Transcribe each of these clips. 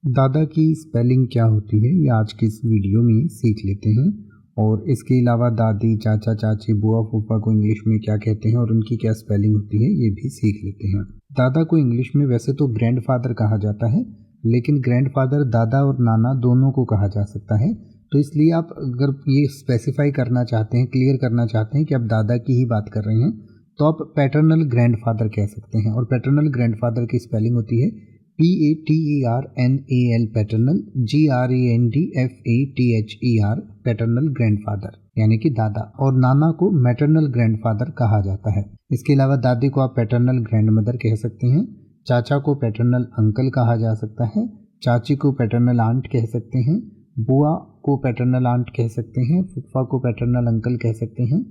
दादा की स्पेलिंग क्या होती है ये आज की इस वीडियो में सीख लेते हैं। और इसके अलावा दादी, चाचा, चाची, बुआ, फूफा को इंग्लिश में क्या कहते हैं और उनकी क्या स्पेलिंग होती है ये भी सीख लेते हैं। दादा को इंग्लिश में वैसे तो ग्रैंडफादर कहा जाता है, लेकिन ग्रैंडफादर दादा और नाना दोनों को कहा जा सकता है। तो इसलिए आप अगर ये स्पेसिफाई करना चाहते हैं, क्लियर करना चाहते हैं कि आप दादा की ही बात कर रहे हैं, तो आप पैटर्नल ग्रैंडफादर कह सकते हैं। और पैटर्नल ग्रैंडफादर की स्पेलिंग होती है PATERNAL paternal, GRANDFATHER paternal grandfather यानी कि दादा। और नाना को मैटरनल ग्रैंडफादर कहा जाता है। इसके अलावा दादी को आप पैटर्नल ग्रैंडमदर कह सकते हैं, चाचा को पैटर्नल अंकल कहा जा सकता है, चाची को पैटर्नल आंट कह सकते हैं, बुआ को पैटर्नल आंट कह सकते हैं, फूफा को पैटर्नल अंकल कह सकते हैं,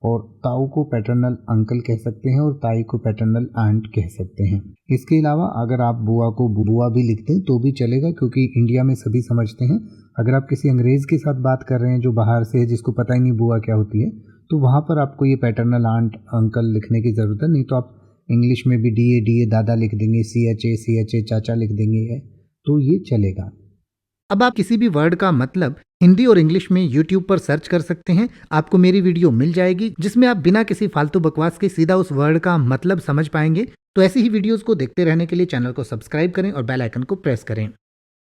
और ताऊ को पैटर्नल अंकल कह सकते हैं, और ताई को पैटर्नल आंट कह सकते हैं। इसके अलावा अगर आप बुआ को बुआ भी लिखते हैं तो भी चलेगा, क्योंकि इंडिया में सभी समझते हैं। अगर आप किसी अंग्रेज़ के साथ बात कर रहे हैं जो बाहर से है, जिसको पता ही नहीं बुआ क्या होती है, तो वहाँ पर आपको ये पैटर्नल आंट अंकल लिखने की ज़रूरत है। नहीं तो आप इंग्लिश में भी DA दादा लिख देंगे, CHA चाचा लिख देंगे, तो ये चलेगा। अब आप किसी भी वर्ड का मतलब हिंदी और इंग्लिश में YouTube पर सर्च कर सकते हैं। आपको मेरी वीडियो मिल जाएगी जिसमें आप बिना किसी फालतू बकवास के सीधा उस वर्ड का मतलब समझ पाएंगे। तो ऐसी ही वीडियोस को देखते रहने के लिए चैनल को सब्सक्राइब करें और बेल आइकन को प्रेस करें।